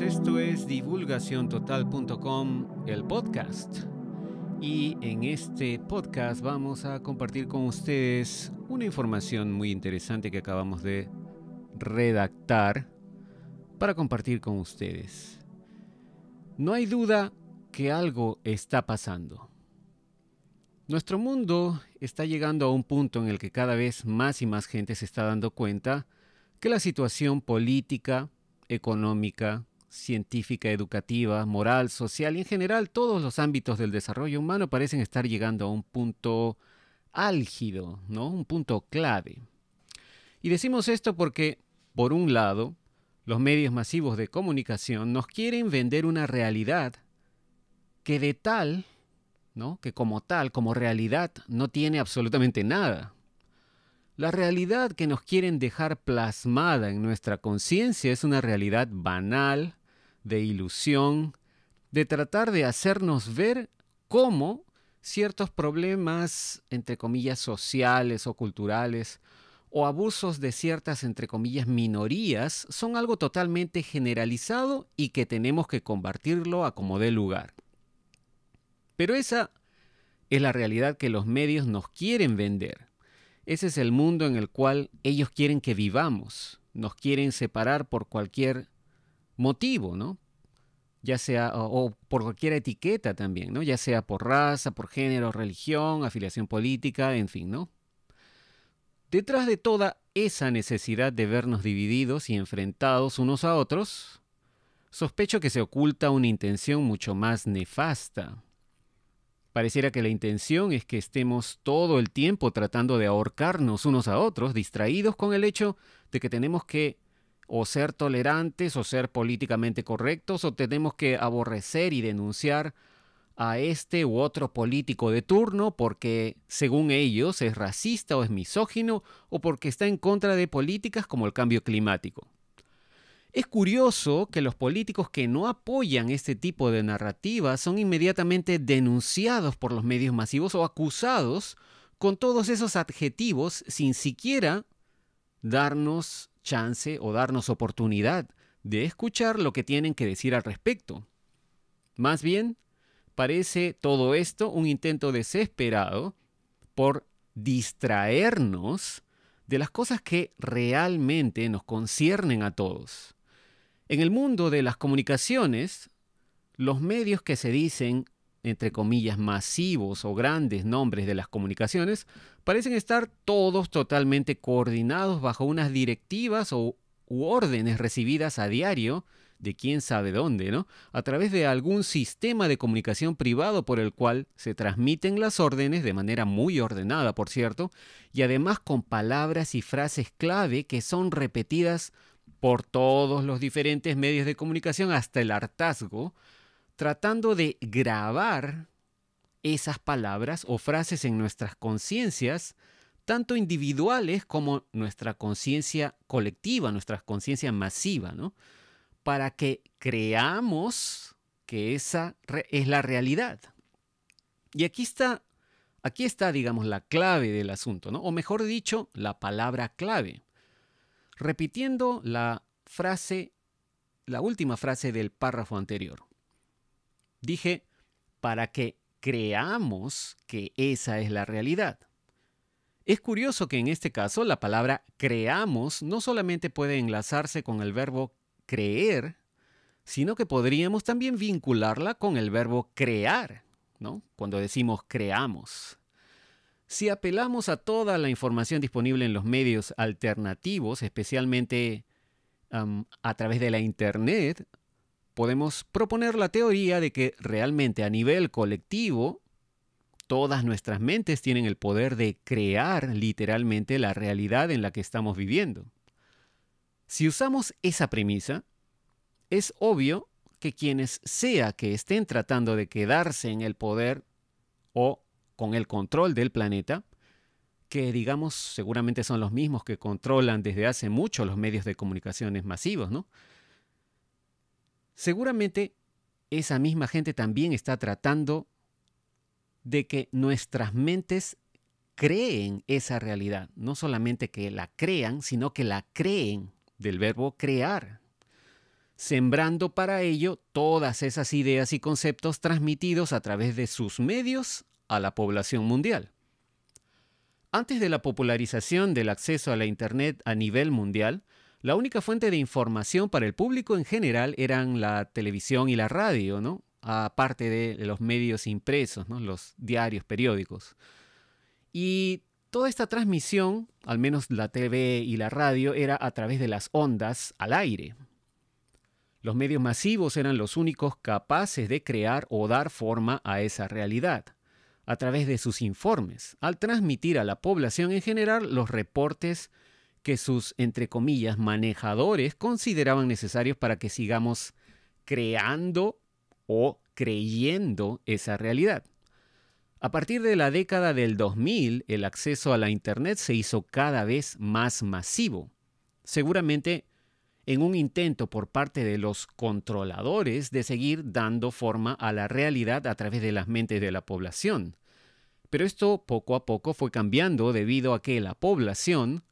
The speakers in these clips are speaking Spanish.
amigos, esto es divulgaciontotal.com, el podcast. Y en este podcast vamos a compartir con ustedes una información muy interesante que acabamos de redactar para compartir con ustedes. No hay duda que algo está pasando. Nuestro mundo está llegando a un punto en el que cada vez más y más gente se está dando cuenta que la situación política, económica, científica, educativa, moral, social y en general todos los ámbitos del desarrollo humano parecen estar llegando a un punto álgido, ¿no? Un punto clave. Y decimos esto porque, por un lado, los medios masivos de comunicación nos quieren vender una realidad que de tal, ¿no? Que como tal, como realidad, no tiene absolutamente nada. La realidad que nos quieren dejar plasmada en nuestra conciencia es una realidad banal, de ilusión, de tratar de hacernos ver cómo ciertos problemas, entre comillas, sociales o culturales, o abusos de ciertas, entre comillas, minorías, son algo totalmente generalizado y que tenemos que combatirlo a como dé lugar. Pero esa es la realidad que los medios nos quieren vender. Ese es el mundo en el cual ellos quieren que vivamos. Nos quieren separar por cualquier motivo, ¿no? Ya sea, o por cualquier etiqueta también, ¿no? Ya sea por raza, por género, religión, afiliación política, en fin, ¿no? Detrás de toda esa necesidad de vernos divididos y enfrentados unos a otros, sospecho que se oculta una intención mucho más nefasta. Pareciera que la intención es que estemos todo el tiempo tratando de ahorcarnos unos a otros, distraídos con el hecho de que tenemos que o ser tolerantes o ser políticamente correctos, o tenemos que aborrecer y denunciar a este u otro político de turno porque, según ellos, es racista o es misógino o porque está en contra de políticas como el cambio climático. Es curioso que los políticos que no apoyan este tipo de narrativas son inmediatamente denunciados por los medios masivos o acusados con todos esos adjetivos sin siquiera darnos chance o darnos oportunidad de escuchar lo que tienen que decir al respecto. Más bien, parece todo esto un intento desesperado por distraernos de las cosas que realmente nos conciernen a todos. En el mundo de las comunicaciones, los medios que se dicen, entre comillas, masivos o grandes nombres de las comunicaciones, parecen estar todos totalmente coordinados bajo unas directivas u órdenes recibidas a diario de quién sabe dónde, ¿no? A través de algún sistema de comunicación privado por el cual se transmiten las órdenes de manera muy ordenada, por cierto, y además con palabras y frases clave que son repetidas por todos los diferentes medios de comunicación hasta el hartazgo, tratando de grabar esas palabras o frases en nuestras conciencias, tanto individuales como nuestra conciencia colectiva, nuestra conciencia masiva, ¿no? Para que creamos que esa es la realidad. Y aquí está, digamos, la clave del asunto, ¿no? O mejor dicho, la palabra clave. Repitiendo la última frase del párrafo anterior. Dije, para que creamos que esa es la realidad. Es curioso que en este caso la palabra creamos no solamente puede enlazarse con el verbo creer, sino que podríamos también vincularla con el verbo crear, ¿no? Cuando decimos creamos. Si apelamos a toda la información disponible en los medios alternativos, especialmente a través de la Internet, podemos proponer la teoría de que realmente a nivel colectivo, todas nuestras mentes tienen el poder de crear literalmente la realidad en la que estamos viviendo. Si usamos esa premisa, es obvio que quienes sea que estén tratando de quedarse en el poder o con el control del planeta, que digamos seguramente son los mismos que controlan desde hace mucho los medios de comunicaciones masivos, ¿no? Seguramente esa misma gente también está tratando de que nuestras mentes creen esa realidad. No solamente que la crean, sino que la creen, del verbo crear. sembrando para ello todas esas ideas y conceptos transmitidos a través de sus medios a la población mundial. Antes de la popularización del acceso a la Internet a nivel mundial, la única fuente de información para el público en general eran la televisión y la radio, ¿no? Aparte de los medios impresos, ¿no? Los diarios, periódicos. Y toda esta transmisión, al menos la TV y la radio, era a través de las ondas al aire. Los medios masivos eran los únicos capaces de crear o dar forma a esa realidad, a través de sus informes, al transmitir a la población en general los reportes que sus, entre comillas, manejadores consideraban necesarios para que sigamos creando o creyendo esa realidad. A partir de la década del 2000, el acceso a la Internet se hizo cada vez más masivo, seguramente en un intento por parte de los controladores de seguir dando forma a la realidad a través de las mentes de la población. Pero esto poco a poco fue cambiando debido a que la población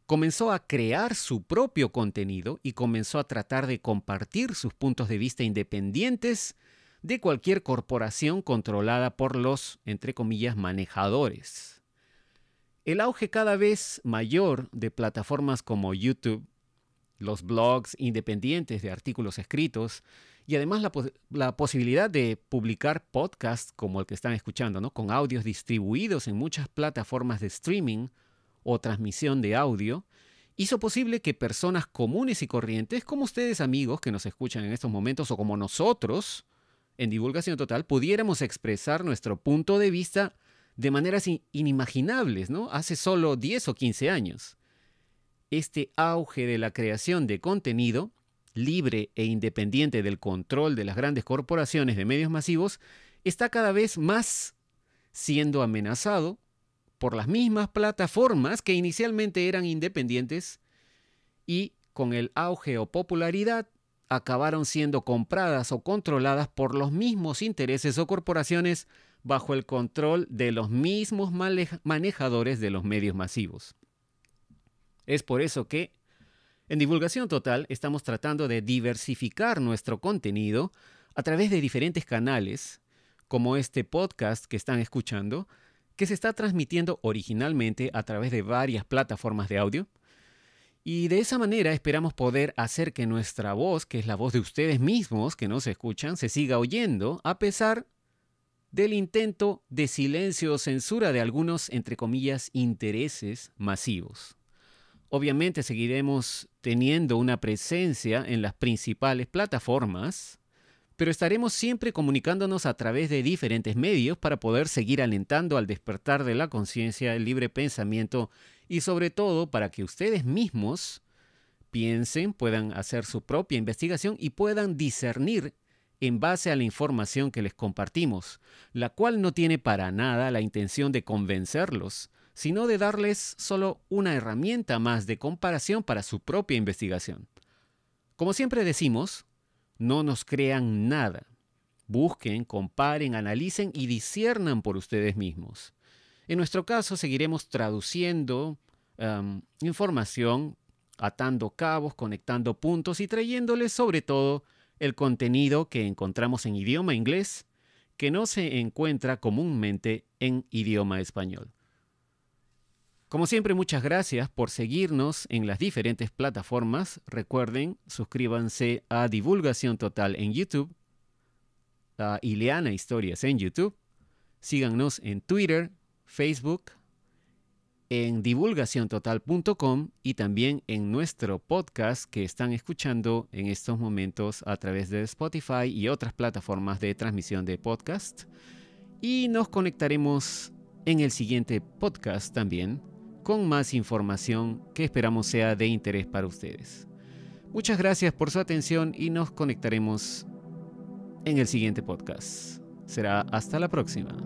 comenzó a crear su propio contenido y comenzó a tratar de compartir sus puntos de vista independientes de cualquier corporación controlada por los, entre comillas, manejadores. El auge cada vez mayor de plataformas como YouTube, los blogs independientes de artículos escritos y además la posibilidad de publicar podcasts como el que están escuchando, ¿no? Con audios distribuidos en muchas plataformas de streaming o transmisión de audio, hizo posible que personas comunes y corrientes, como ustedes amigos que nos escuchan en estos momentos o como nosotros, en Divulgación Total, pudiéramos expresar nuestro punto de vista de maneras inimaginables, ¿no? Hace solo 10 o 15 años. Este auge de la creación de contenido, libre e independiente del control de las grandes corporaciones de medios masivos, está cada vez más siendo amenazado por las mismas plataformas que inicialmente eran independientes y con el auge o popularidad acabaron siendo compradas o controladas por los mismos intereses o corporaciones bajo el control de los mismos manejadores de los medios masivos. Es por eso que en Divulgación Total estamos tratando de diversificar nuestro contenido a través de diferentes canales, como este podcast que están escuchando, que se está transmitiendo originalmente a través de varias plataformas de audio. Y de esa manera esperamos poder hacer que nuestra voz, que es la voz de ustedes mismos que nos escuchan, se siga oyendo a pesar del intento de silencio o censura de algunos, entre comillas, intereses masivos. Obviamente seguiremos teniendo una presencia en las principales plataformas, pero estaremos siempre comunicándonos a través de diferentes medios para poder seguir alentando al despertar de la conciencia, el libre pensamiento y sobre todo para que ustedes mismos piensen, puedan hacer su propia investigación y puedan discernir en base a la información que les compartimos, la cual no tiene para nada la intención de convencerlos, sino de darles solo una herramienta más de comparación para su propia investigación. Como siempre decimos, no nos crean nada. Busquen, comparen, analicen y disciernan por ustedes mismos. En nuestro caso, seguiremos traduciendo información, atando cabos, conectando puntos y trayéndoles sobre todo el contenido que encontramos en idioma inglés que no se encuentra comúnmente en idioma español. Como siempre, muchas gracias por seguirnos en las diferentes plataformas. Recuerden, suscríbanse a Divulgación Total en YouTube, a Ileana Historias en YouTube. Síganos en Twitter, Facebook, en divulgaciontotal.com y también en nuestro podcast que están escuchando en estos momentos a través de Spotify y otras plataformas de transmisión de podcast. Y nos conectaremos en el siguiente podcast también con más información que esperamos sea de interés para ustedes. Muchas gracias por su atención y nos conectaremos en el siguiente podcast. Será hasta la próxima.